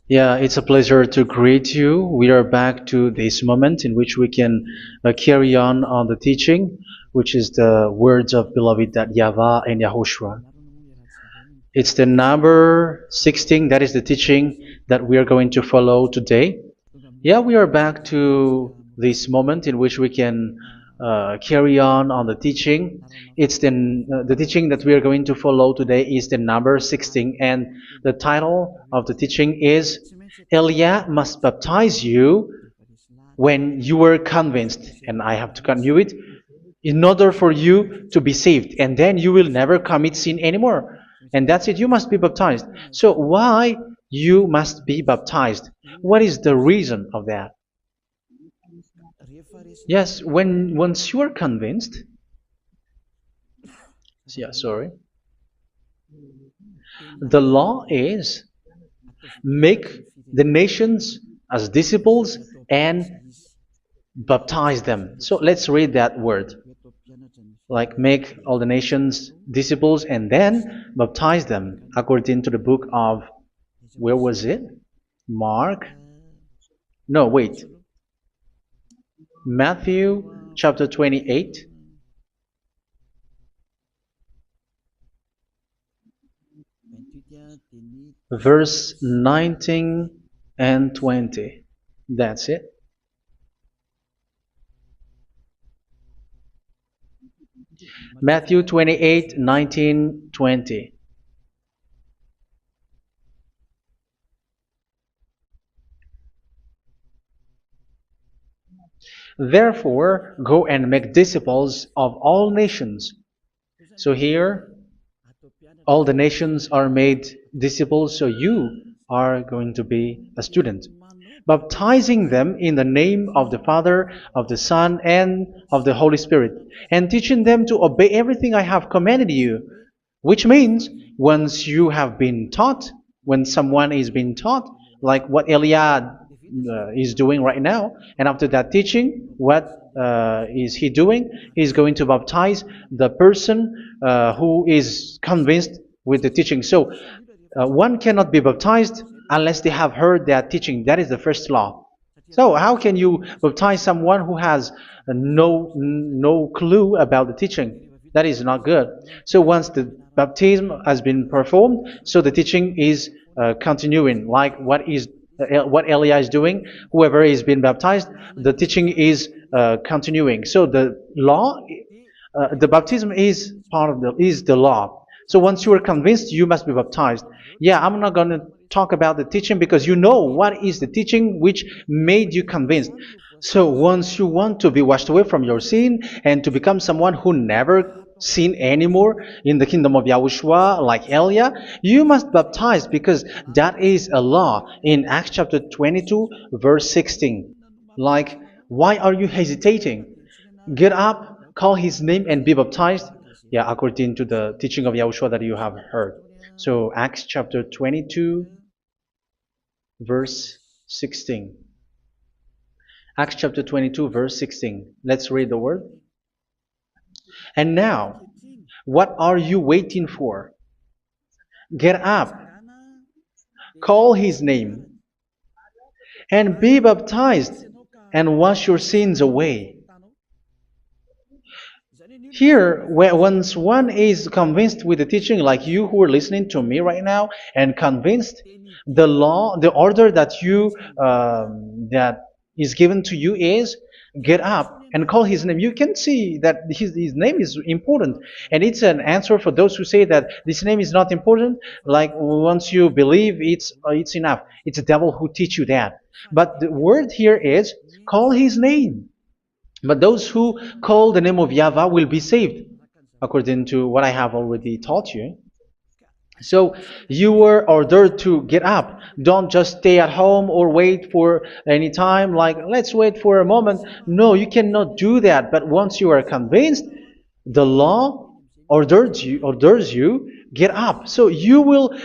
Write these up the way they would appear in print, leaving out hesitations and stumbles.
Yeah, it's a pleasure to greet you. We are back to this moment in which we can carry on the teaching, which is the words of beloved that YAHVAH and YAHOSHUA. It's the number 16, that is the teaching that we are going to follow today. Yeah, we are back to this moment in which we can carry on the teaching. It's the teaching that we are going to follow today is the number 16, and the title of the teaching is Elia must baptize you when you were convinced, and I have to continue it, in order for you to be saved, and then you will never commit sin anymore. And that's it, you must be baptized. So why you must be baptized? What is the reason of that? Yes, when once you are convinced, yeah, sorry, the law is make the nations as disciples and baptize them. So let's read that word. Like make all the nations disciples and then baptize them according to the book of, where was it? Mark? No, wait. Matthew chapter 28. Verse 19 and 20. That's it. Matthew 28, 19, 20. Therefore, go and make disciples of all nations. So here, all the nations are made disciples, so you are going to be a student. Baptizing them in the name of the Father, of the Son, and of the Holy Spirit, and teaching them to obey everything I have commanded you. Which means, once you have been taught, when someone is being taught, like what Elia is doing right now, and after that teaching, what is he doing? He's going to baptize the person who is convinced with the teaching. So one cannot be baptized unless they have heard that teaching. That is the first law. So how can you baptize someone who has no clue about the teaching? That is not good. So once the baptism has been performed, so the teaching is continuing. Like what Elia is doing, whoever is being baptized, the teaching is continuing. So the law, the baptism is part of the law. So once you are convinced, you must be baptized. Yeah, I'm not going to talk about the teaching because you know what is the teaching which made you convinced. So once you want to be washed away from your sin and to become someone who never sin anymore in the kingdom of Yahushua, like Elia, you must baptize because that is a law in Acts chapter 22, verse 16. Like, why are you hesitating? Get up, call his name, and be baptized. Yeah, according to the teaching of Yahushua that you have heard. So Acts chapter 22, verse 16. Acts chapter 22, verse 16. Let's read the word. And now, what are you waiting for? Get up, call his name, and be baptized, and wash your sins away. Here, once one is convinced with the teaching, like you who are listening to me right now, and convinced, the law, the order that that is given to you is get up and call his name. You can see that his name is important, and it's an answer for those who say that this name is not important. Like once you believe, it's enough. It's the devil who teach you that. But the word here is call his name. But those who call the name of YAHVAH will be saved, according to what I have already taught you. So you were ordered to get up. Don't just stay at home or wait for any time, like let's wait for a moment. No, you cannot do that. But once you are convinced, the law orders you get up. So you will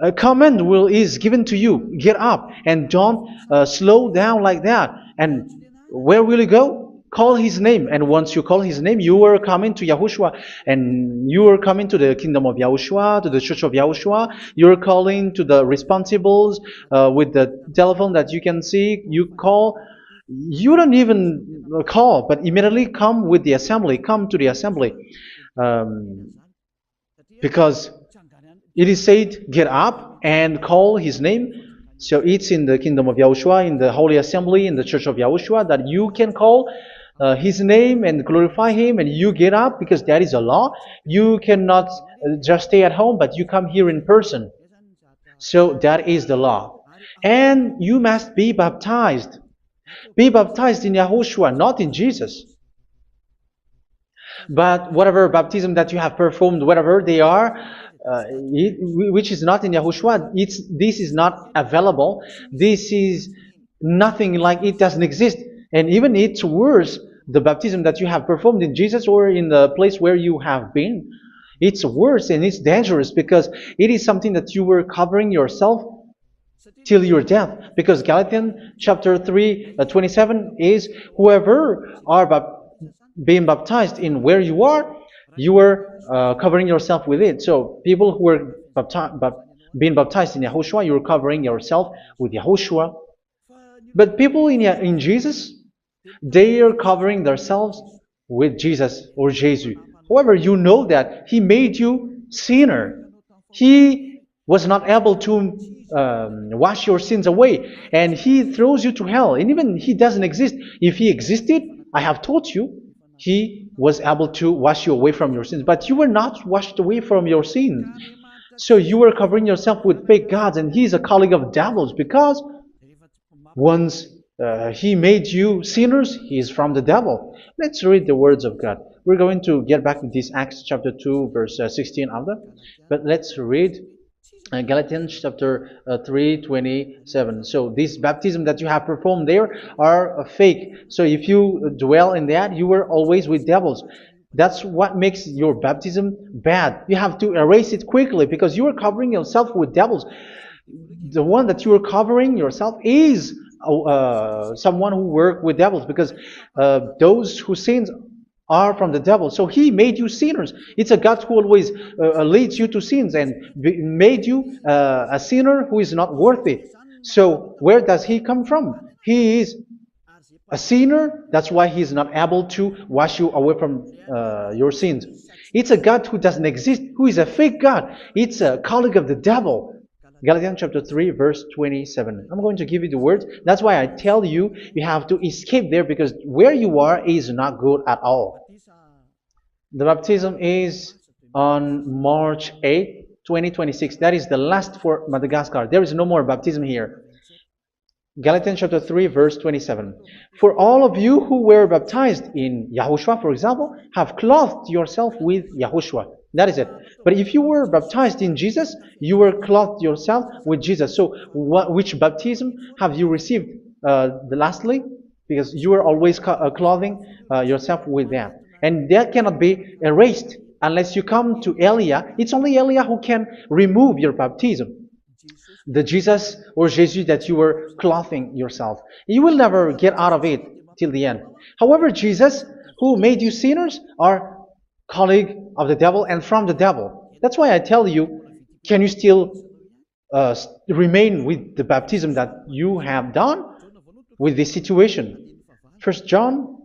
a command is given to you, get up, and don't slow down like that. And where will you go? call his name. And once you call his name, you are coming to Yahushua. And you are coming to the kingdom of Yahushua, to the church of Yahushua. You're calling to the responsibles with the telephone that you can see. You call. You don't even call, but immediately come with the assembly. Come to the assembly. Um, because it is said, get up and call his name. So it's in the kingdom of Yahushua, in the holy assembly, in the church of Yahushua, that you can call his name and glorify him, and you get up, because that is a law. You cannot just stay at home, but you come here in person. So that is the law. And you must be baptized. Be baptized in Yahushua, not in Jesus. But whatever baptism that you have performed, whatever they are, which is not in Yahushua, this is not available. This is nothing, like it doesn't exist. And even it's worse, the baptism that you have performed in Jesus or in the place where you have been. It's worse and it's dangerous, because it is something that you were covering yourself till your death. Because Galatians chapter 3, 27 is, whoever are being baptized in where you are covering yourself with it. So people who were being baptized in Yahushua, you're covering yourself with Yahushua. But people in Jesus, they are covering themselves with Jesus or Jesus. However, you know that He made you sinner. He was not able to wash your sins away, and He throws you to hell. And even He doesn't exist. If He existed, I have taught you, He was able to wash you away from your sins. But you were not washed away from your sins. So you were covering yourself with fake gods, and He is a colleague of devils, because once He made you sinners, He is from the devil. Let's read the words of God. We're going to get back to this Acts chapter 2, verse 16 after. But let's read Galatians chapter 3, 27. So this baptism that you have performed there are fake. So if you dwell in that, you were always with devils. That's what makes your baptism bad. You have to erase it quickly, because you are covering yourself with devils. The one that you are covering yourself is someone who works with devils, because those who sin are from the devil. So He made you sinners. It's a God who always leads you to sins, and made you a sinner who is not worthy. So where does He come from? He is a sinner. That's why He is not able to wash you away from your sins. It's a God who doesn't exist, who is a fake God. It's a colleague of the devil. Galatians chapter 3, verse 27. I'm going to give you the words. That's why I tell you, you have to escape there, because where you are is not good at all. The baptism is on March 8, 2026. That is the last for Madagascar. There is no more baptism here. Galatians chapter 3, verse 27. For all of you who were baptized in Yahushua, for example, have clothed yourself with Yahushua. That is it. But if you were baptized in Jesus, you were clothed yourself with Jesus. So which baptism have you received lastly? Because you are always clothing yourself with that. And that cannot be erased unless you come to Eliah. It's only Eliah who can remove your baptism. The Jesus or Jesus that you were clothing yourself. You will never get out of it till the end. However, Jesus, who made you sinners, are colleague of the devil and from the devil. That's why I tell you, can you still remain with the baptism that you have done with this situation? First John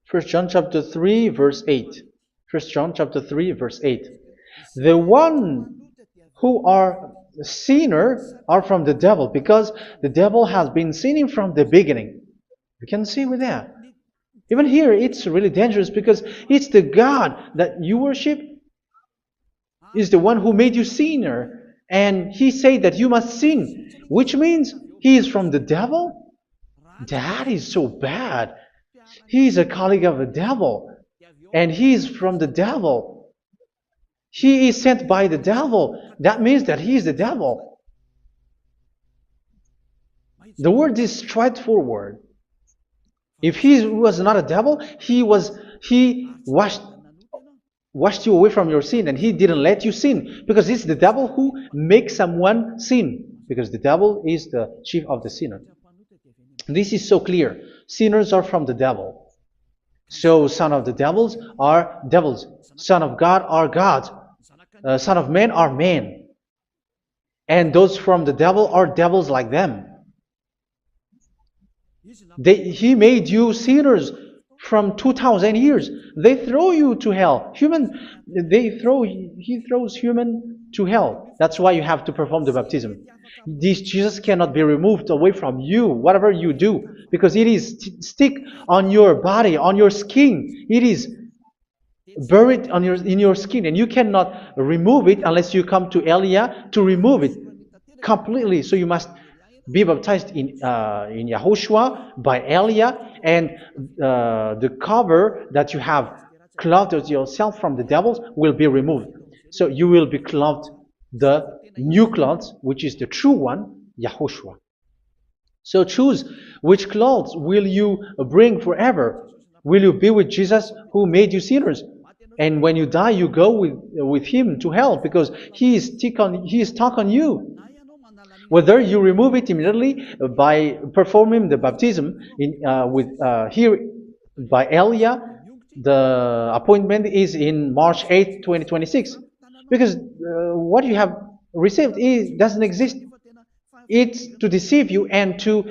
chapter 3, verse 8. First John chapter 3, verse 8. The one who are sinner are from the devil, because the devil has been sinning from the beginning. You can see with that. Even here, it's really dangerous, because it's the God that you worship is the one who made you sinner. And He said that you must sin, which means He is from the devil. That is so bad. He is a colleague of the devil. And He is from the devil. He is sent by the devil. That means that He is the devil. The word is straightforward. If He was not a devil, He washed you away from your sin, and He didn't let you sin, because it's the devil who makes someone sin, because the devil is the chief of the sinner. This is so clear. Sinners are from the devil. So son of the devils are devils. Son of God are gods. Son of men are men. And those from the devil are devils like them. He made you sinners from 2,000 years. They throw you to hell. He throws human to hell. That's why you have to perform the baptism. This Jesus cannot be removed away from you, whatever you do, because it is stick on your body, on your skin. It is buried in your skin, and you cannot remove it unless you come to Elia to remove it completely. So you must be baptized in YAHOSHUA by Elia, and the cover that you have clothed yourself from the devils will be removed. So you will be clothed the new clothes, which is the true one, YAHOSHUA. So choose which clothes will you bring forever. Will you be with Jesus who made you sinners? And when you die, you go with him to hell because he is stuck on you. Whether you remove it immediately by performing the baptism here by Elia, the appointment is in March 8, 2026. Because what you have received doesn't exist. It's to deceive you and to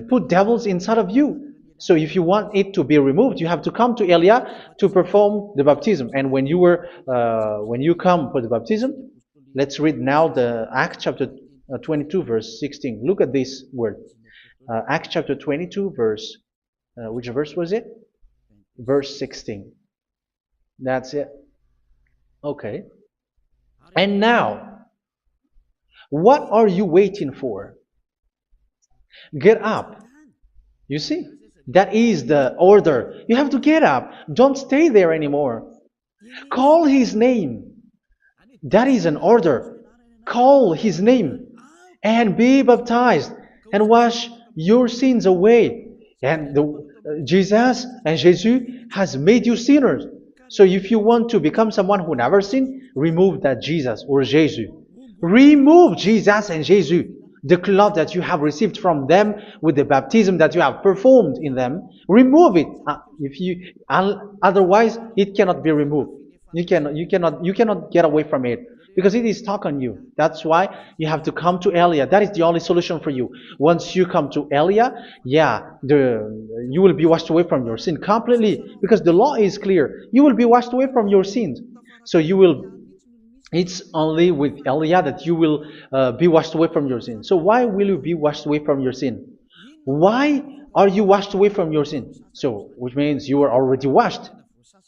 put devils inside of you. So if you want it to be removed, you have to come to Elia to perform the baptism. And when you come for the baptism, let's read now the Acts chapter 22 verse 16. Look at this word. Acts chapter 22 verse, which verse was it? Verse 16. That's it. Okay. And now, what are you waiting for? Get up. You see? That is the order. You have to get up. Don't stay there anymore. Call his name. That is an order. Call his name and be baptized and wash your sins away. And Jesus has made you sinners. So if you want to become someone who never sinned, remove that Jesus or Jesus. Remove Jesus and Jesus. The cloth that you have received from them with the baptism that you have performed in them, remove it. Otherwise, it cannot be removed. You cannot get away from it because it is stuck on you. That's why you have to come to Elia. That is the only solution for you. Once you come to Elia, you will be washed away from your sin completely because the law is clear. You will be washed away from your sins. So it's only with Elia that you will be washed away from your sin. So why will you be washed away from your sin? Why are you washed away from your sin? So, which means you are already washed.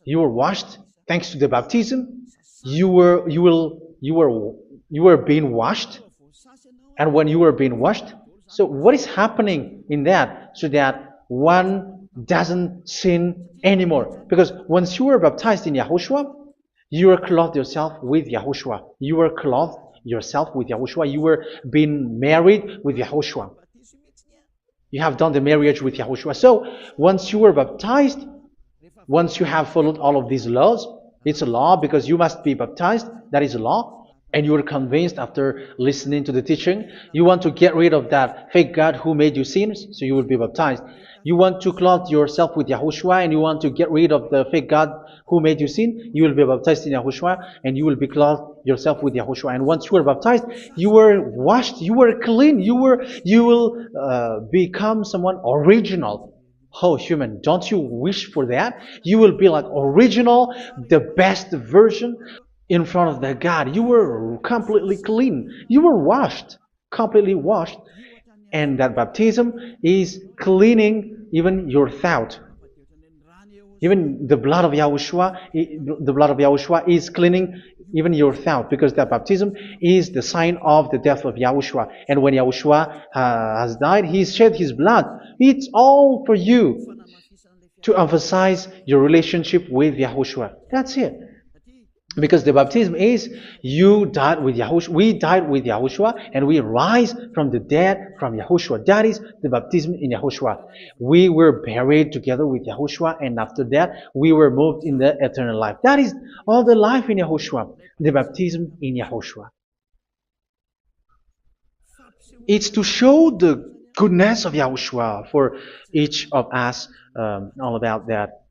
You were washed thanks to the baptism. You were being washed, and when you were being washed, so what is happening in that? So that one doesn't sin anymore. Because once you were baptized in YAHOSHUA, you were clothed yourself with YAHOSHUA. You were clothed yourself with YAHOSHUA. You were being married with YAHOSHUA. You have done the marriage with YAHOSHUA. So once you were baptized, once you have followed all of these laws, it's a law because you must be baptized. That is a law. And you are convinced after listening to the teaching, you want to get rid of that fake God who made you sinners, so you will be baptized. You want to clothe yourself with YAHOSHUA and you want to get rid of the fake God who made you sin, you will be baptized in YAHOSHUA and you will be clothed yourself with YAHOSHUA. And once you are baptized, you were washed, you were clean, you will become someone original. Oh, human, don't you wish for that? You will be like original, the best version in front of the God. You were completely clean. You were washed, completely washed. And that baptism is cleaning even your thought. Even the blood of YAHOSHUA is cleaning even your thought, because that baptism is the sign of the death of YAHOSHUA. And when YAHOSHUA has died, he shed his blood. It's all for you to emphasize your relationship with YAHOSHUA. That's it. Because the baptism is you died with YAHOSHUA, we died with YAHOSHUA, and we rise from the dead from YAHOSHUA. That is the baptism in YAHOSHUA. We were buried together with YAHOSHUA, and after that we were moved in the eternal life. That is all the life in YAHOSHUA, the baptism in YAHOSHUA. It's to show the goodness of Yahushua for each of us, all about that.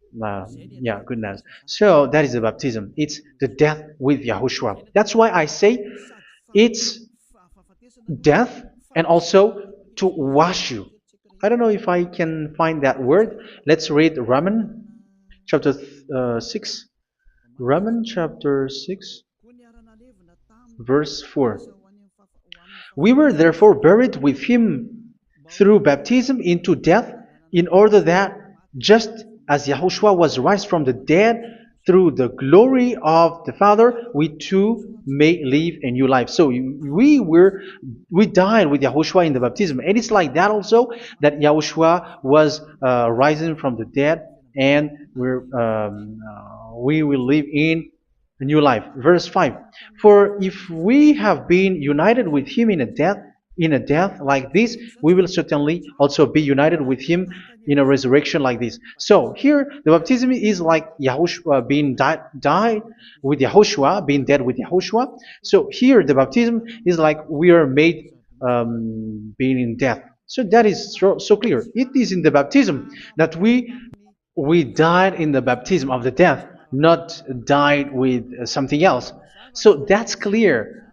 Yeah, goodness. So that is the baptism. It's the death with Yahushua. That's why I say it's death and also to wash you. I don't know if I can find that word. Let's read Romans chapter 6. Romans chapter 6, verse 4. We were therefore buried with him through baptism into death, in order that, just as Yahushua was raised from the dead through the glory of the Father, we too may live a new life. So we died with Yahushua in the baptism, and it's like that also that Yahushua was rising from the dead, and we will live in a new life. Verse 5. For if we have been united with him in a death like this, we will certainly also be united with him in a resurrection like this. So here the baptism is like Yahushua being died with Yahushua, being dead with Yahushua. So here the baptism is like we are made being in death. So that is so clear. It is in the baptism that we died in the baptism of the death, not died with something else. So that's clear.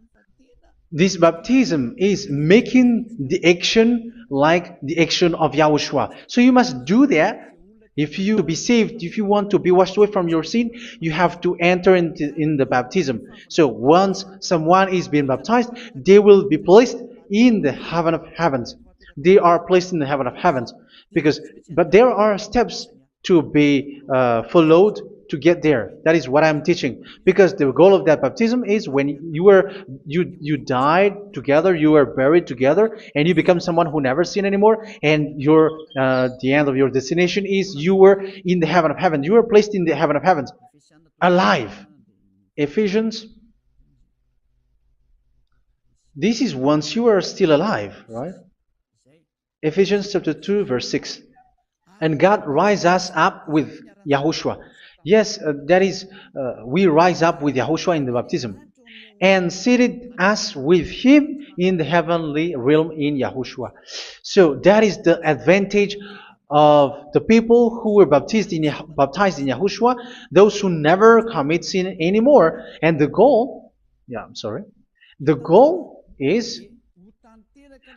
This baptism is making the action like the action of Yahushua. So you must do that. If you to be saved, if you want to be washed away from your sin, you have to enter in the baptism. So once someone is being baptized, they will be placed in the heaven of heavens. They are placed in the heaven of heavens but there are steps to be followed to get there. That is what I'm teaching. Because the goal of that baptism is when you died together, you were buried together, and you become someone who never sin anymore. And the end of your destination is you were in the heaven of heaven. You were placed in the heaven of heavens, alive. Ephesians. This is once you are still alive, right? Ephesians chapter 2, verse 6. And God rise us up with Yahushua. Yes, that is, we rise up with Yahushua in the baptism. And seated us with him in the heavenly realm in Yahushua. So that is the advantage of the people who were baptized in Yahushua, those who never commit sin anymore. And the goal, the goal is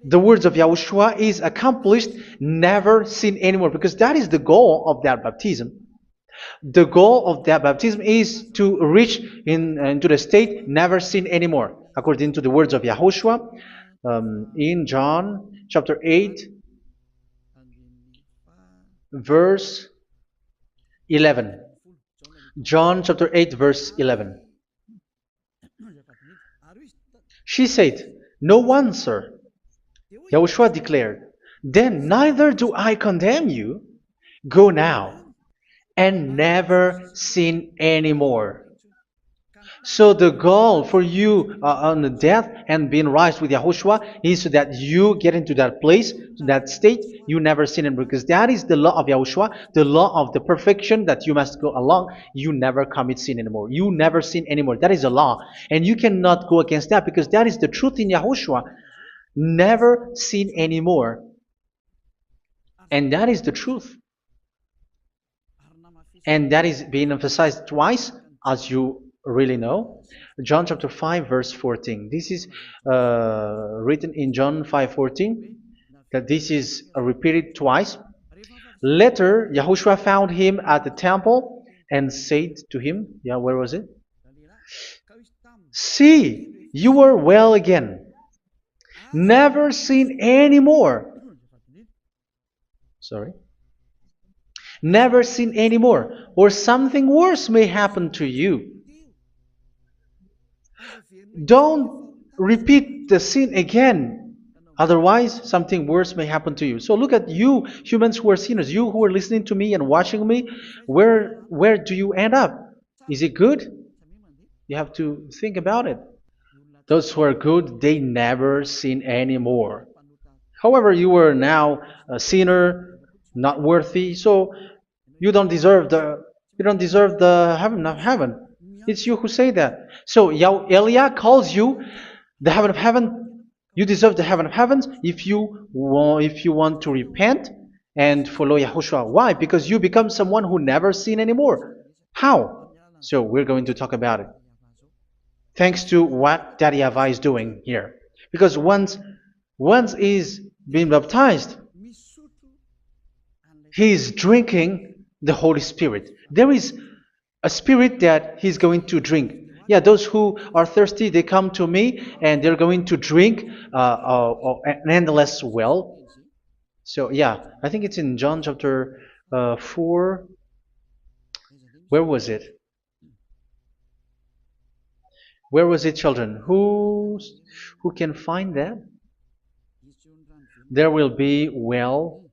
the words of Yahushua is accomplished, never sin anymore, because that is the goal of that baptism. The goal of that baptism is to reach into the state never sin anymore, according to the words of Yahushua in John chapter 8, verse 11. John chapter 8, verse 11. She said, "No one, sir." Yahushua declared, "Then neither do I condemn you. Go now and never sin anymore." So the goal for you on the death and being raised with Yahushua is so that you get into that place, that state, you never sin anymore. Because that is the law of Yahushua, the law of the perfection that you must go along. You never commit sin anymore. You never sin anymore. That is a law. And you cannot go against that because that is the truth in Yahushua. Never sin anymore. And that is the truth. And that is being emphasized twice, as you really know. John chapter 5, verse 14. This is written in John 5:14, that this is repeated twice. Later, Yahushua found him at the temple and said to him, where was it? "See, you are well again. Never sin anymore." Sorry. Never sin anymore, or something worse may happen to you. Don't repeat the sin again. Otherwise, something worse may happen to you. So look at you, humans who are sinners, you who are listening to me and watching me. Where do you end up? Is it good? You have to think about it. Those who are good, they never sin anymore. However, you are now a sinner, not worthy, so you don't deserve the heaven of heaven. It's you who say that. So Eliah calls you the heaven of heaven You deserve the heaven of heavens if you want to repent and follow Yahushua. Why? Because you become someone who never sin anymore. How? So we're going to talk about it. Thanks to what Daddy YAHVAH is doing here. Because once he's been baptized, he's drinking the Holy Spirit. There is a spirit that he's going to drink. Yeah, those who are thirsty, they come to me and they're going to drink an endless well. So yeah, I think it's in John chapter 4. Where was it? Where was it, children? Who can find that? There will be well.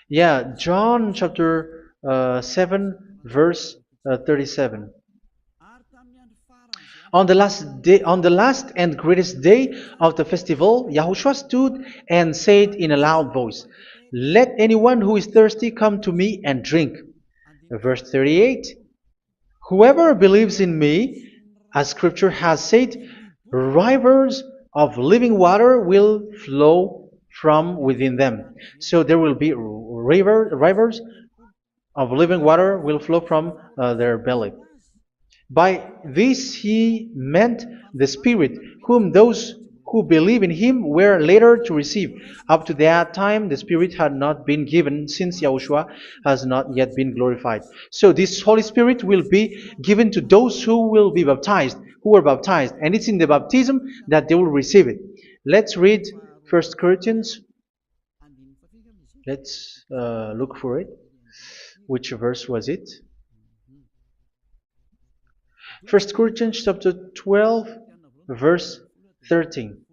Yeah, John chapter 7, verse 37. On the last and greatest day of the festival, Yahushua stood and said in a loud voice, "Let anyone who is thirsty come to me and drink." Verse 38. "Whoever believes in me, as Scripture has said, rivers of living water will flow from within them." So there will be rivers of living water will flow from their belly. By this he meant the Spirit, whom those who believe in him were later to receive. Up to that time, the Spirit had not been given, since Yahushua has not yet been glorified. So this Holy Spirit will be given to those who will be baptized, who were baptized, and it's in the baptism that they will receive it. Let's read 1 Corinthians. Let's look for it. Which verse was it? 1 Corinthians chapter 12, verse 13.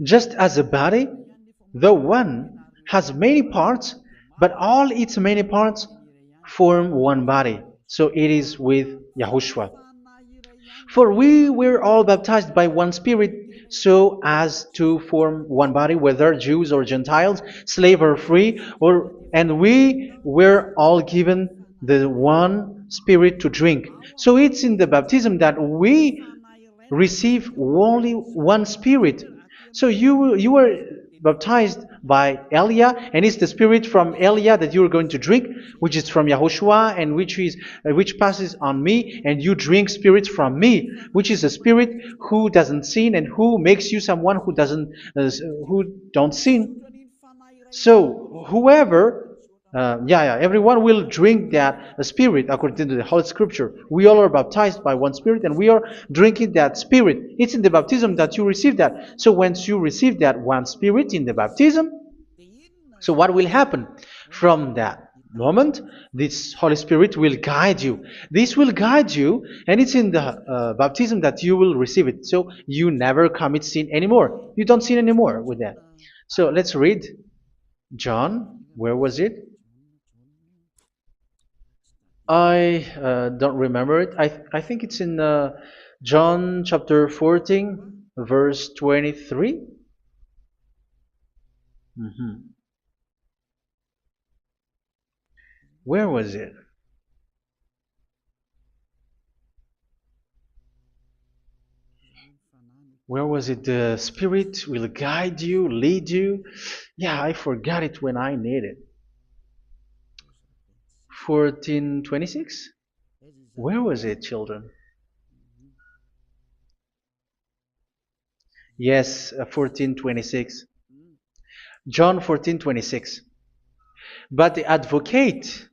"Just as a body, though one, has many parts, but all its many parts form one body, so it is with Yahushua. For we were all baptized by one Spirit, so as to form one body, whether Jews or Gentiles, slave or free, and we were all given the one Spirit to drink." So it's in the baptism that we receive only one Spirit. So you were baptized by Elia, and it's the Spirit from Elia that you are going to drink, which is from Yahushua, and which passes on me, and you drink Spirit from me, which is a Spirit who doesn't sin and who makes you someone who don't sin. So whoever everyone will drink that Spirit according to the Holy Scripture. We all are baptized by one Spirit, and we are drinking that Spirit. It's in the baptism that you receive that. So once you receive that one Spirit in the baptism, so what will happen? From that moment, this Holy Spirit will guide you. This will guide you, and it's in the baptism that you will receive it. So you never commit sin anymore. You don't sin anymore with that. So let's read John. Where was it? I don't remember it. I think it's in John chapter 14, verse 23. Where was it? Where was it? The Spirit will guide you, lead you. Yeah, I forgot it when I need it. 14:26? Where was it, children? Yes, 14:26. John 14:26. "But the Advocate,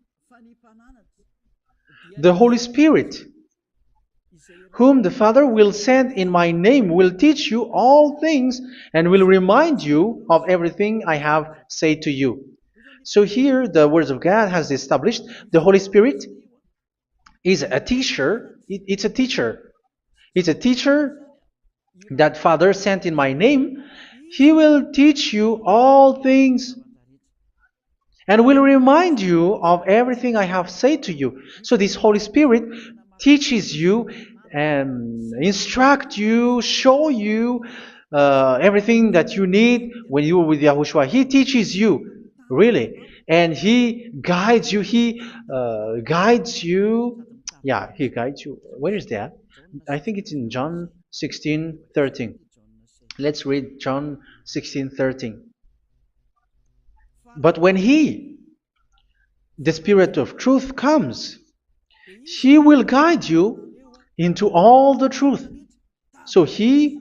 the Holy Spirit, whom the Father will send in my name, will teach you all things and will remind you of everything I have said to you." So here the Word of God has established the Holy Spirit is a teacher. It's a teacher. It's a teacher that Father sent in my name. He will teach you all things and will remind you of everything I have said to you. So this Holy Spirit teaches you and instruct you, show you everything that you need when you are with Yahushua. He teaches you, really, and He guides you. He guides you. Yeah, He guides you. Where is that? I think it's in John 16:13. Let's read John 16:13. But when He, the Spirit of truth, comes, He will guide you into all the truth. So He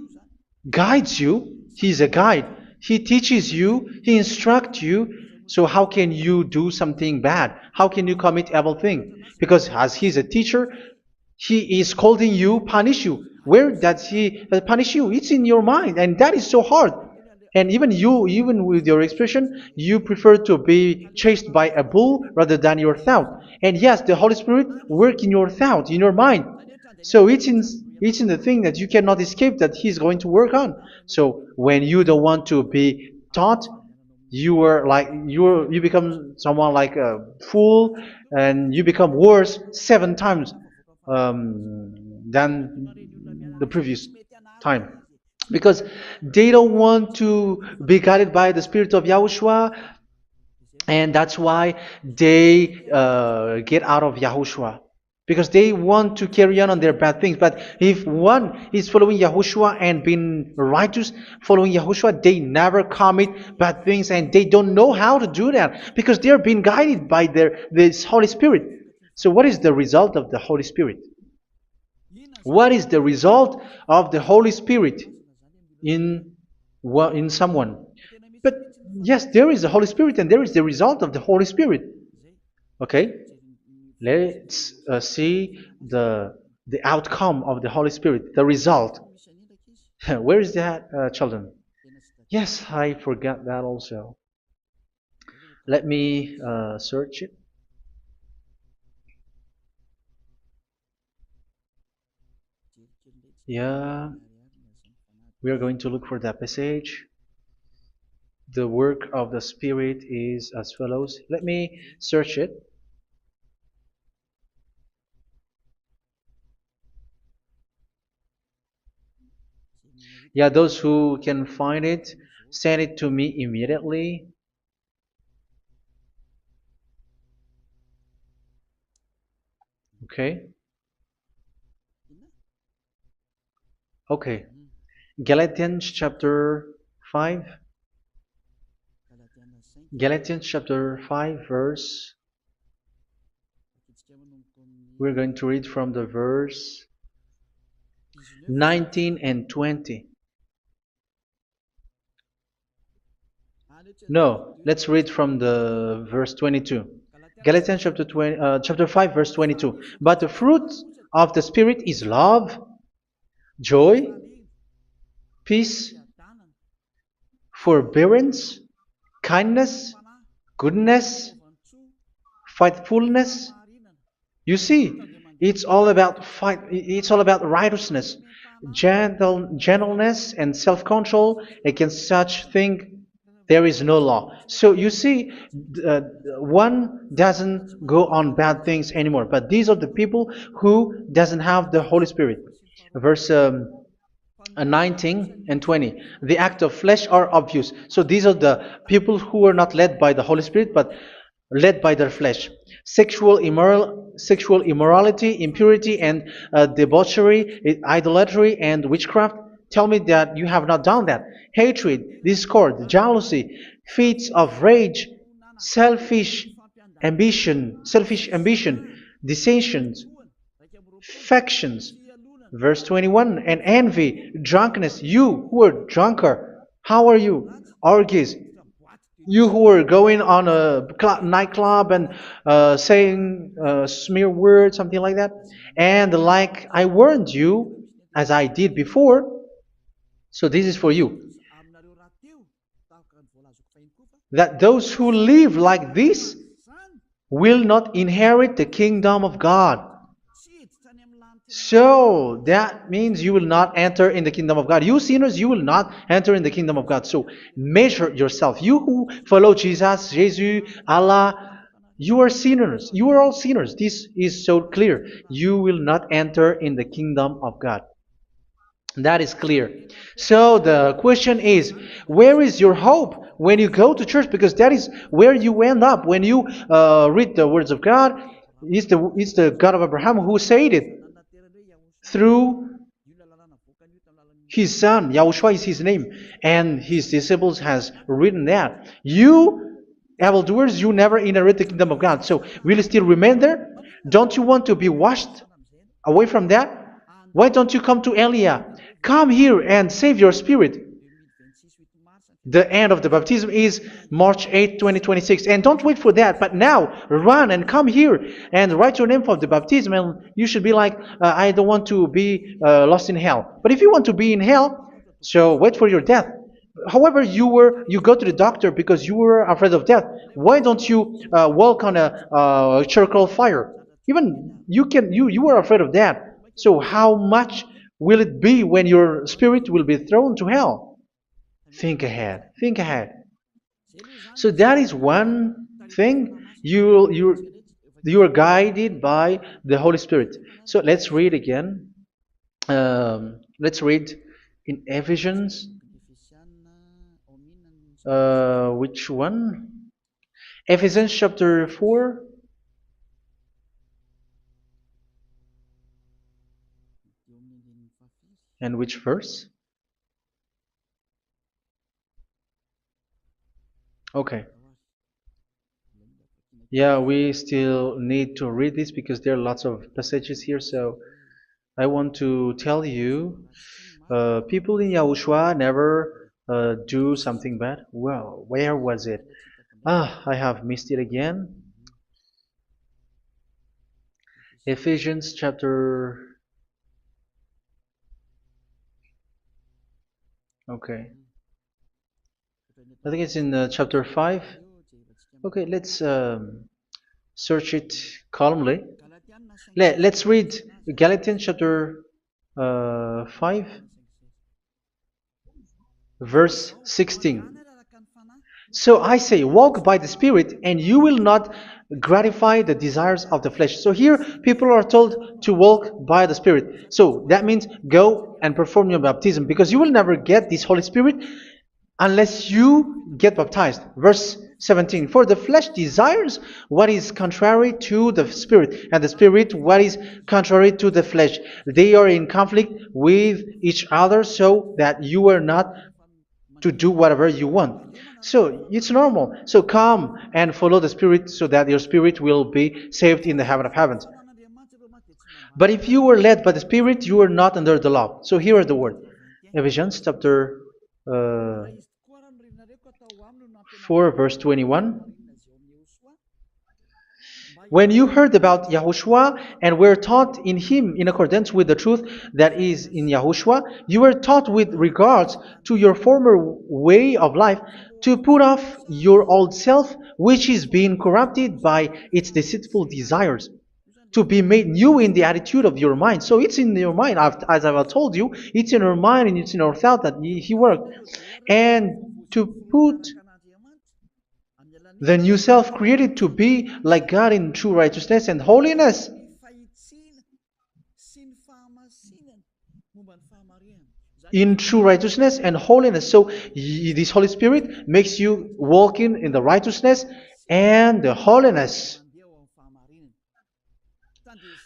guides you. He's a guide. He teaches you. He instructs you. So how can you do something bad? How can you commit evil thing? Because as He's a teacher, He is scolding you, punish you. Where does He punish you? It's in your mind, and that is so hard. And even you, even with your expression, you prefer to be chased by a bull rather than your thought. And yes, the Holy Spirit work in your thought, in your mind. So it's in the thing that you cannot escape that He's going to work on. So when you don't want to be taught, you become someone like a fool, and you become worse 7 times than the previous time, because they don't want to be guided by the Spirit of Yahushua, and that's why they get out of Yahushua, because they want to carry on their bad things. But if one is following Yahushua and being righteous, following Yahushua, they never commit bad things, and they don't know how to do that because they are being guided by this Holy Spirit. So what is the result of the Holy Spirit? What is the result of the Holy Spirit in someone? But yes, there is the Holy Spirit, and there is the result of the Holy Spirit. Okay, let's see the outcome of the Holy Spirit, the result. Where is that, children? Yes, I forgot that also. Let me search it. Yeah, we are going to look for that passage. The work of the Spirit is as follows. Let me search it. Yeah, those who can find it, send it to me immediately. Okay. Okay. Galatians chapter 5. Galatians chapter 5 verse. We're going to read from the verse 19 and 20. No, let's read from the verse 22. Galatians chapter 5 verse 22. But the fruit of the Spirit is love, joy, peace, forbearance, kindness, goodness, faithfulness. You see, it's all about fight. It's all about righteousness, gentleness, and self-control. Against such thing, there is no law. So you see, uh, one doesn't go on bad things anymore. But these are the people who doesn't have the Holy Spirit. Verse 19 and 20. The act of flesh are obvious. So these are the people who are not led by the Holy Spirit, but led by their flesh. Sexual immorality, impurity, and debauchery, idolatry, and witchcraft. Tell me that you have not done that. Hatred, discord, jealousy, fits of rage, selfish ambition, dissensions, factions. Verse 21, and envy, drunkenness. You who are drunker, how are you? Orgies. You who are going on a nightclub and saying smear words, something like that. And like I warned you, as I did before, so this is for you, that those who live like this will not inherit the kingdom of God. So that means you will not enter in the kingdom of God. You sinners, you will not enter in the kingdom of God. So measure yourself. You who follow Jesus, Allah, you are sinners. You are all sinners. This is so clear. You will not enter in the kingdom of God. That is clear. So the question is, where is your hope when you go to church? Because that is where you end up when you read the words of God. It's the God of Abraham who said it through His son, Yahushua is his name, and his disciples has written that. You, evildoers, you never inherit the kingdom of God. So will you still remain there? Don't you want to be washed away from that? Why don't you come to Elia? Come here and save your spirit. The end of the baptism is March 8th, 2026. And don't wait for that, but now run and come here and write your name for the baptism. And you should be like, I don't want to be lost in hell. But if you want to be in hell, so wait for your death. However, you go to the doctor because you were afraid of death. Why don't you walk on a charcoal fire? Even you were afraid of that. So how much will it be when your spirit will be thrown to hell? Think ahead. Think ahead. So that is one thing. You are guided by the Holy Spirit. So let's read again. Let's read in Ephesians. Which one? Ephesians chapter 4. And which verse? Okay. Yeah, we still need to read this because there are lots of passages here. So I want to tell you, people in Yahushua never do something bad. Well, where was it? I have missed it again. Ephesians chapter. Okay. I think it's in chapter 5. Okay, let's search it calmly. Let's read Galatians chapter 5, verse 16. So I say, walk by the Spirit, and you will not gratify the desires of the flesh. So here, people are told to walk by the Spirit. So that means go and perform your baptism, because you will never get this Holy Spirit unless you get baptized. Verse 17. For the flesh desires what is contrary to the Spirit, and the Spirit what is contrary to the flesh. They are in conflict with each other, so that you are not to do whatever you want. So it's normal. So come and follow the Spirit so that your spirit will be saved in the heaven of heavens. But if you were led by the Spirit, you are not under the law. So here are the word. Ephesians chapter 4 verse 21. When you heard about Yahushua and were taught in him in accordance with the truth that is in Yahushua, you were taught with regards to your former way of life to put off your old self, which is being corrupted by its deceitful desires, to be made new in the attitude of your mind. So it's in your mind, as I've told you, it's in your mind and it's in your thought that he worked. And to put the new self created to be like God in true righteousness and holiness. In true righteousness and holiness. So this Holy Spirit makes you walking in the righteousness and the holiness.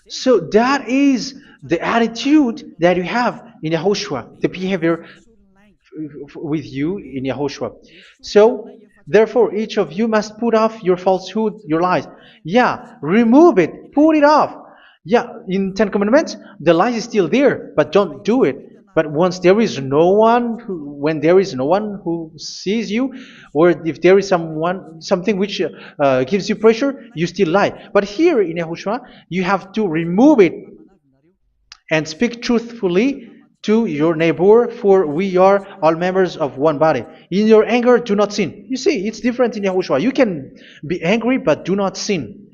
So that is the attitude that you have in Yahushua, the behavior with you in Yahushua. So therefore, each of you must put off your falsehood, your lies. Yeah, remove it, put it off. Yeah, in Ten Commandments, the lie is still there, but don't do it. But once there is no one, when there is no one who sees you, or if there is something which gives you pressure, you still lie. But here in Yahushua, you have to remove it and speak truthfully to your neighbor, for we are all members of one body. In your anger, do not sin. You see, it's different in Yahushua. You can be angry, but do not sin.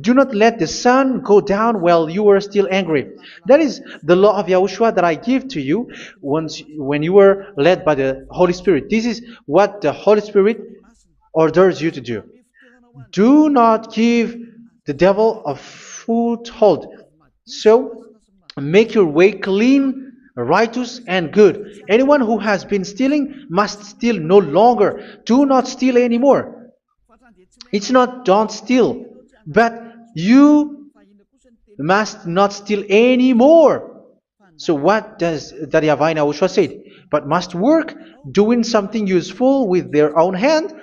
Do not let the sun go down while you are still angry. That is the law of Yahushua that I give to you when you were led by the Holy Spirit. This is what the Holy Spirit orders you to do. Do not give the devil a foothold. So, make your way clean, righteous, and good. Anyone who has been stealing must steal no longer. Do not steal anymore. It's not don't steal, but you must not steal anymore. So what does the Yahweh YAHOSHUA say? But must work doing something useful with their own hand,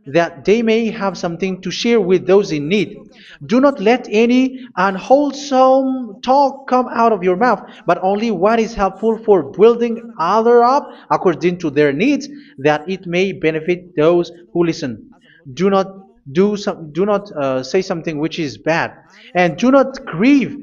that they may have something to share with those in need. Do not let any unwholesome talk come out of your mouth, but only what is helpful for building other up according to their needs, that it may benefit those who listen. Do not do not say something which is bad, and do not grieve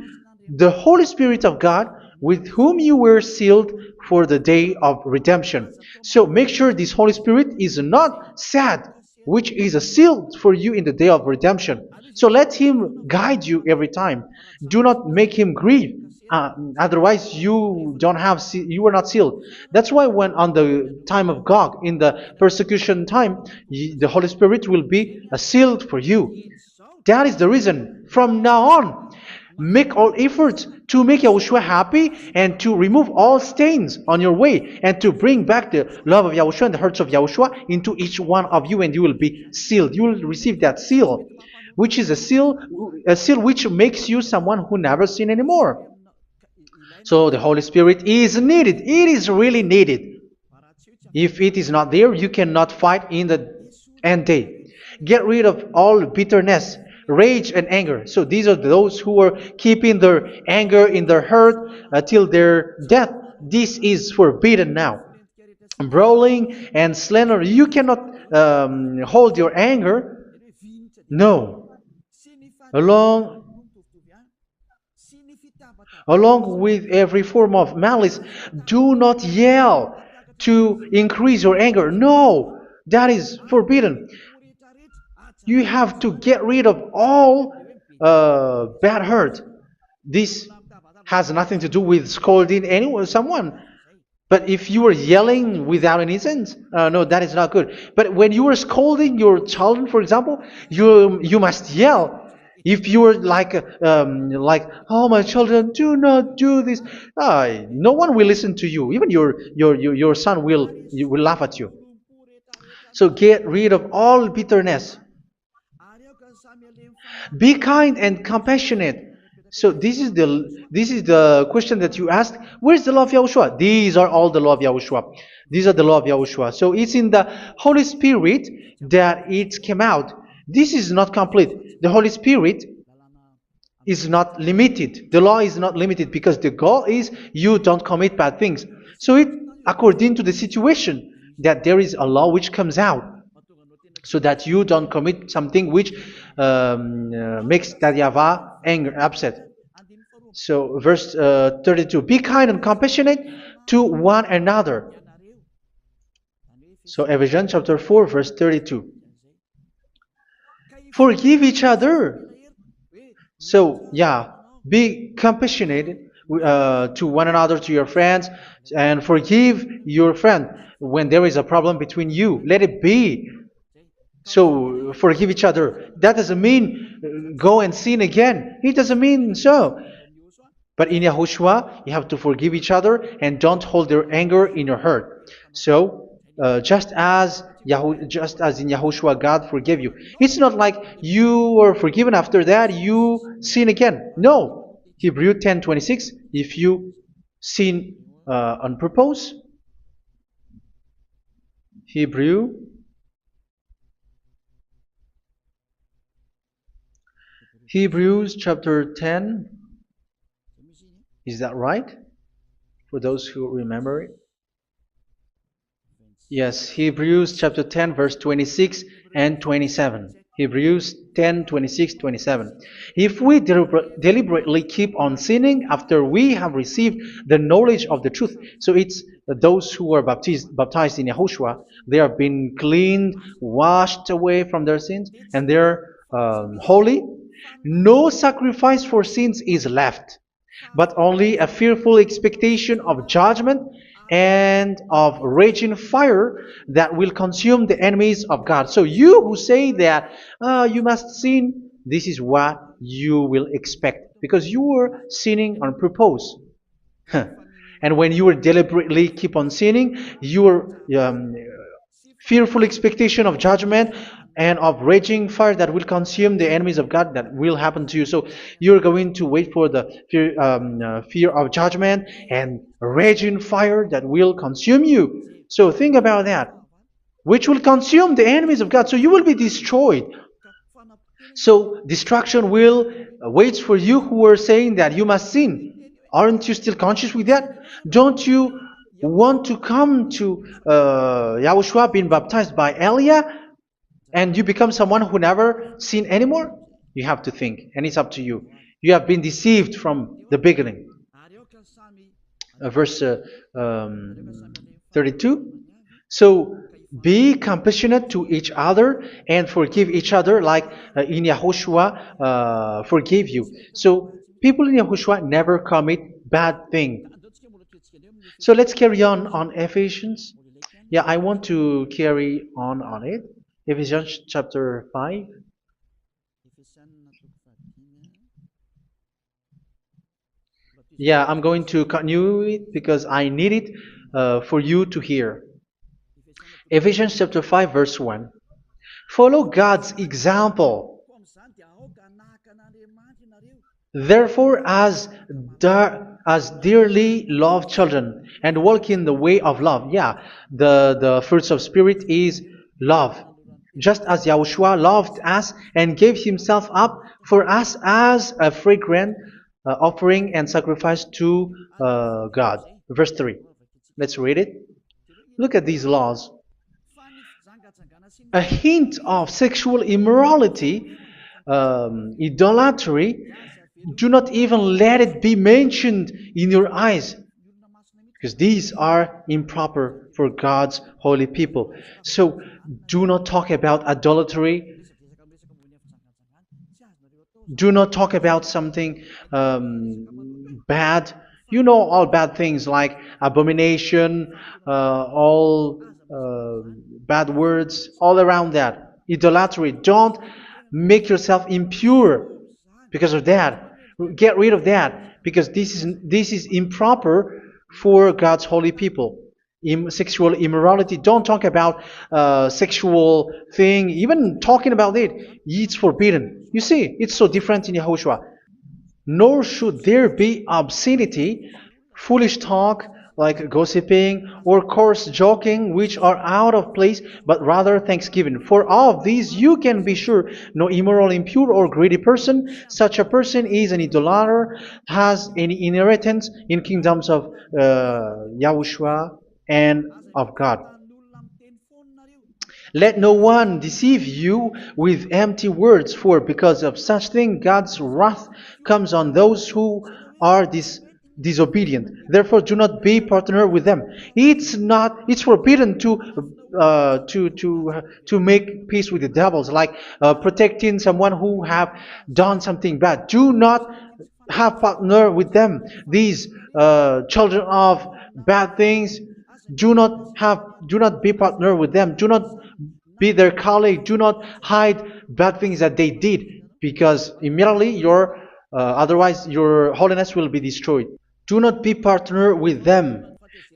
the Holy Spirit of God, with whom you were sealed for the day of redemption. So make sure this Holy Spirit is not sad, which is a seal for you in the day of redemption. So let Him guide you every time. Do not make Him grieve. Otherwise, you don't have you were not sealed. That's why when on the time of God, in the persecution time, the Holy Spirit will be sealed for you. That is the reason. From now on, make all efforts to make Yahushua happy and to remove all stains on your way and to bring back the love of Yahushua and the hearts of Yahushua into each one of you, and you will be sealed. You will receive that seal, which is a seal which makes you someone who never sin anymore. So the Holy Spirit is needed. It is really needed. If it is not there, you cannot fight in the end day. Get rid of all bitterness, rage, and anger. So these are those who are keeping their anger in their heart till their death. This is forbidden now. Brawling and slander. You cannot hold your anger. No. Along with every form of malice, do not yell to increase your anger. No, that is forbidden. You have to get rid of all bad hurt. This has nothing to do with scolding anyone, someone. But if you are yelling without any sense, no, that is not good. But when you are scolding your children, for example, you must yell. If you are like, oh my children, do not do this, no one will listen to you. Even your son will laugh at you. So get rid of all bitterness. Be kind and compassionate. So this is the question that you asked. Where's the law of Yahushua? These are all the law of Yahushua. These are the law of Yahushua. So it's in the Holy Spirit that it came out. This is not complete. The Holy Spirit is not limited. The law is not limited because the goal is you don't commit bad things. So it according to the situation that there is a law which comes out, so that you don't commit something which makes that YAHVAH angry, upset. So verse 32, be kind and compassionate to one another. So Ephesians chapter 4 verse 32. Forgive each other. So yeah, be compassionate to one another, to your friends, and forgive your friend when there is a problem between you. Let it be. So forgive each other. That doesn't mean go and sin again. It doesn't mean so. But in Yahushua, you have to forgive each other and don't hold your anger in your heart. So just as in Yahushua, God forgave you. It's not like you are forgiven after that you sin again. No. Hebrew 10:26. If you sin on purpose, Hebrews chapter 10. Is that right? For those who remember it? Yes, Hebrews chapter 10 verse 26 and 27. Hebrews 10, 26, 27. If we deliberately keep on sinning after we have received the knowledge of the truth, so it's those who are baptized in Yahushua, they have been cleaned, washed away from their sins, and they're holy. No sacrifice for sins is left, but only a fearful expectation of judgment and of raging fire that will consume the enemies of God. So you who say that you must sin, this is what you will expect, because you were sinning on purpose. And when you deliberately keep on sinning, you are fearful expectation of judgment and of raging fire that will consume the enemies of God that will happen to you. So you're going to wait for the fear of judgment and raging fire that will consume you. So think about that, which will consume the enemies of God. So you will be destroyed. So destruction will waits for you who are saying that you must sin. Aren't you still conscious with that? Don't you want to come to Yahushua being baptized by Elia and you become someone who never sinned anymore? You have to think, and it's up to you. You have been deceived from the beginning. Verse 32. So be compassionate to each other and forgive each other like in Yahushua forgave you. So people in Yahushua never commit bad thing. So let's carry on Ephesians. Yeah, I want to carry on it. Ephesians chapter 5. Yeah, I'm going to continue it because I need it for you to hear. Ephesians chapter 5 verse 1. Follow God's example. Therefore, as dearly loved children, and walk in the way of love. Yeah, the fruits of spirit is love. Just as Yahushua loved us and gave himself up for us as a fragrant offering and sacrifice to God. Verse 3. Let's read it. Look at these laws. A hint of sexual immorality, idolatry, do not even let it be mentioned in your eyes, because these are improper for God's holy people. So do not talk about idolatry. Do not talk about something bad. You know all bad things like abomination, all bad words, all around that. Idolatry. Don't make yourself impure because of that. Get rid of that because this is improper for God's holy people. Sexual immorality. Don't talk about sexual thing. Even talking about it's forbidden. You see, it's so different in Yahushua. Nor should there be obscenity, foolish talk like gossiping or coarse joking, which are out of place, but rather thanksgiving. For of these you can be sure: no immoral, impure, or greedy person, such a person is an idolater, has any inheritance in kingdoms of Yahushua and of God. Let no one deceive you with empty words, for because of such thing God's wrath comes on those who are disobedient. Therefore, do not be partner with them. It's forbidden to make peace with the devils, like protecting someone who have done something bad. Do not have partner with them. These children of bad things, do not be partner with them. Do not be their colleague. Do not hide bad things that they did, because immediately otherwise your holiness will be destroyed. Do not be partner with them.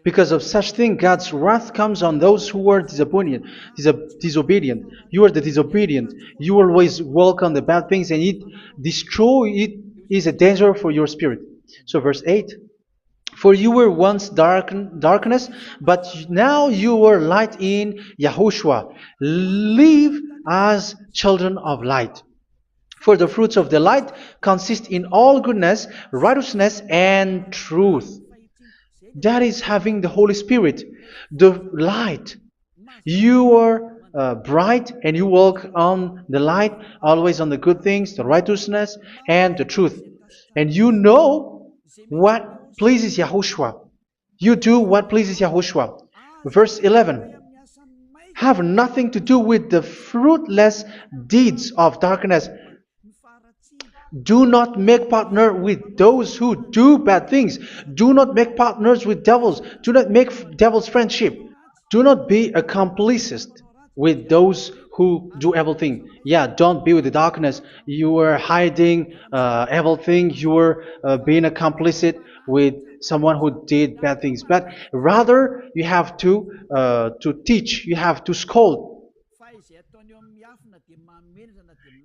Because of such thing, God's wrath comes on those who are disobedient. You are the disobedient. You always walk on the bad things, and it is a danger for your spirit. So verse 8. For you were once darkness, but now you are light in Yahushua. Live as children of light. For the fruits of the light consist in all goodness, righteousness, and truth. That is having the Holy Spirit, the light. You are bright and you walk on the light, always on the good things, the righteousness, and the truth. And you know what pleases Yahushua. You do what pleases Yahushua. Verse 11. Have nothing to do with the fruitless deeds of darkness. Do not make partner with those who do bad things. Do not make partners with devils. Do not make devils friendship. Do not be a complicit with those who do evil thing. Yeah, don't be with the darkness. You are hiding evil thing. You are being a complicit with someone who did bad things, but rather you have to teach, you have to scold.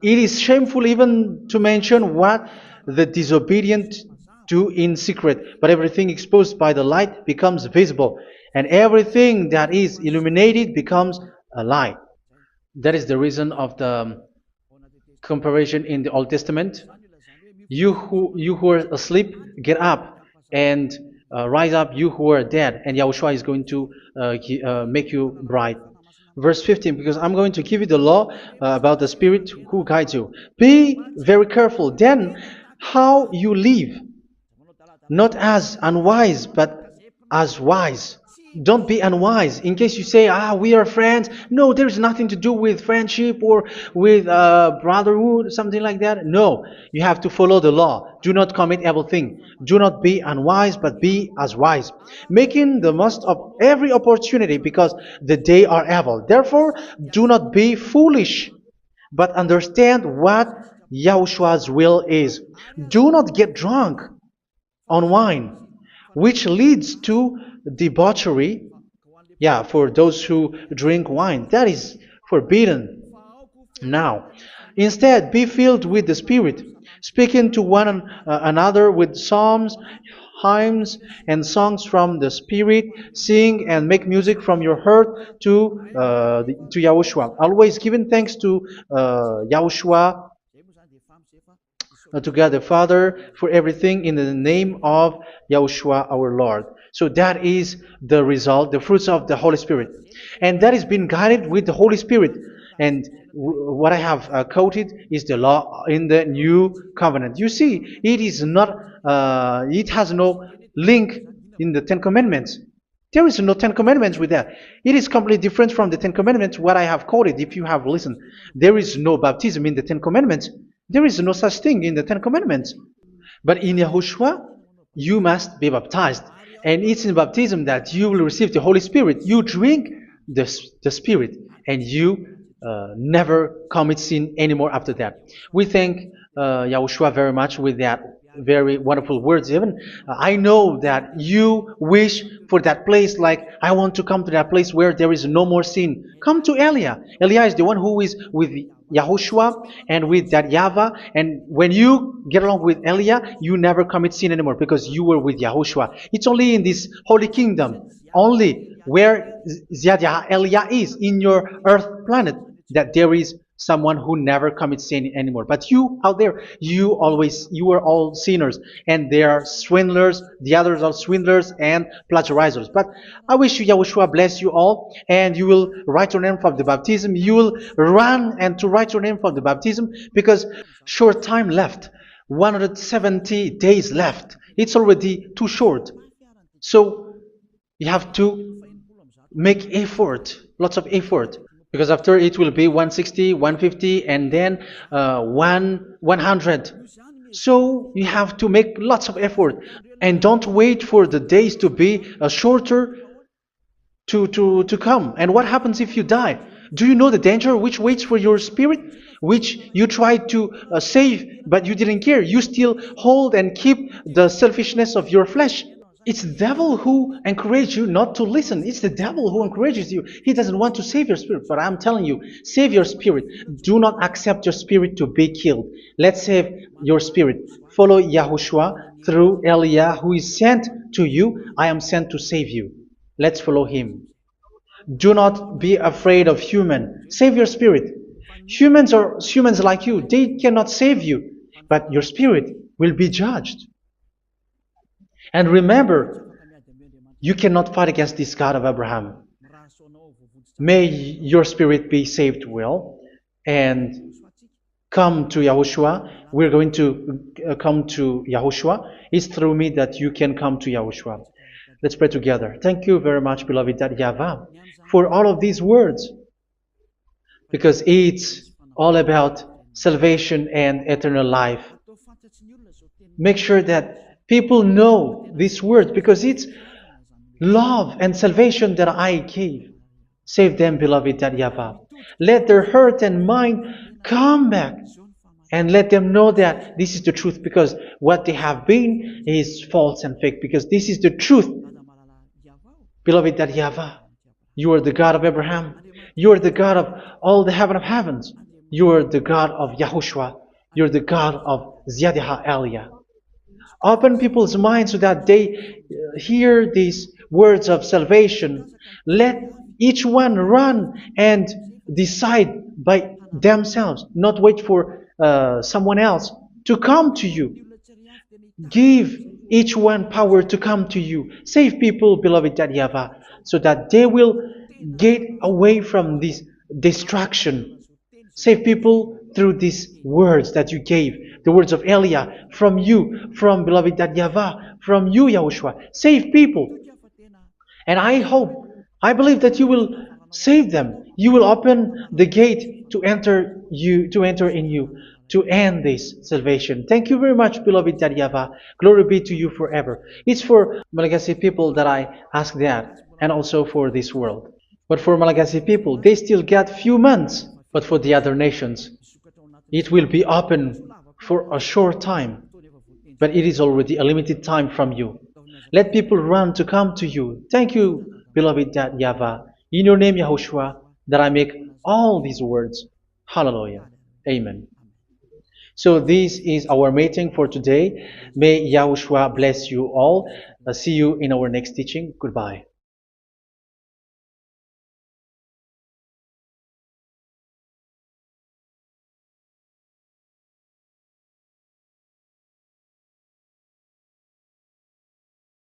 It is shameful even to mention what the disobedient do in secret, but everything exposed by the light becomes visible, and everything that is illuminated becomes a light. That is the reason of the comparison in the Old Testament. You who are asleep, get up and rise up, you who are dead, and Yahushua is going to make you bright. Verse 15, because I'm going to give you the law about the Spirit who guides you. Be very careful then how you live, not as unwise, but as wise. Don't be unwise. In case you say, we are friends. No, there's nothing to do with friendship or with brotherhood, something like that. No, you have to follow the law. Do not commit evil thing. Do not be unwise, but be as wise, making the most of every opportunity, because the day are evil. Therefore, do not be foolish, but understand what Yahushua's will is. Do not get drunk on wine, which leads to debauchery. Yeah, for those who drink wine, that is forbidden now. Instead, be filled with the Spirit, speaking to one another with psalms, hymns, and songs from the Spirit. Sing and make music from your heart to Yahushua, always giving thanks to Yahushua, to God the Father, for everything in the name of Yahushua our Lord. So that is the result, the fruits of the Holy Spirit. And that is being guided with the Holy Spirit. And what I have quoted is the law in the new covenant. You see, it is not, it has no link in the Ten Commandments. There is no Ten Commandments with that. It is completely different from the Ten Commandments, what I have quoted, if you have listened. There is no baptism in the Ten Commandments. There is no such thing in the Ten Commandments. But in Yahushua, you must be baptized. And it's in baptism that you will receive the Holy Spirit. You drink the Spirit, and you never commit sin anymore after that. We thank Yahushua very much with that very wonderful words. Even I know that you wish for that place, like, I want to come to that place where there is no more sin. Come to Elia. Elia is the one who is with Yahushua and with that YAHVAH. And when you get along with Elia, you never commit sin anymore, because you were with Yahushua. It's only in this holy kingdom, only where Elia is, in your earth planet, that there is someone who never commits sin anymore. But you out there, you are all sinners, and they are swindlers. The others are swindlers and plagiarizers. But I wish you, Yahushua, bless you all, and you will write your name for the baptism. You will run and to write your name for the baptism, because short time left, 170 days left. It's already too short. So you have to make effort, lots of effort, because after it will be 160, 150, and then 100. So you have to make lots of effort, and don't wait for the days to be shorter to come. And what happens if you die? Do you know the danger which waits for your spirit, which you tried to save, but you didn't care? You still hold and keep the selfishness of your flesh. It's the devil who encourages you not to listen. It's the devil who encourages you. He doesn't want to save your spirit. But I'm telling you, save your spirit. Do not accept your spirit to be killed. Let's save your spirit. Follow Yahushua through Elia, who is sent to you. I am sent to save you. Let's follow him. Do not be afraid of human. Save your spirit. Humans are humans like you. They cannot save you. But your spirit will be judged. And remember, you cannot fight against this God of Abraham. May your spirit be saved well, and come to Yahushua. We're going to come to Yahushua. It's through me that you can come to Yahushua. Let's pray together. Thank you very much, beloved YAHVAH, for all of these words, because it's all about salvation and eternal life. Make sure that people know this word, because it's love and salvation that I gave. Save them, beloved YAHVAH. Let their heart and mind come back And let them know that this is the truth, because what they have been is false and fake, because this is the truth. Beloved, that YAHVAH, you are the God of Abraham. You are the God of all the heaven of heavens. You are the God of YAHOSHUA. You are the God of Ziyadiha Aliyah. Open people's minds so that they hear these words of salvation. Let each one run and decide by themselves, not wait for someone else to come to you. Give each one power to come to you. Save people, beloved YAHVAH, so that they will get away from this distraction. Save people through these words that you gave, the words of Elia, from you, from beloved YAHVAH, from you, Yahushua. Save people. And I believe that you will save them. You will open the gate to enter in you, to end this salvation. Thank you very much, beloved YAHVAH. Glory be to you forever. It's for Malagasy people that I ask that, and also for this world. But for Malagasy people, they still get few months. But for the other nations, it will be open for a short time. But it is already a limited time from you. Let people run to come to you. Thank you, beloved YAHVAH. In your name, Yahushua, that I make all these words. Hallelujah. Amen. So this is our meeting for today. May Yahushua bless you all. See you in our next teaching. Goodbye.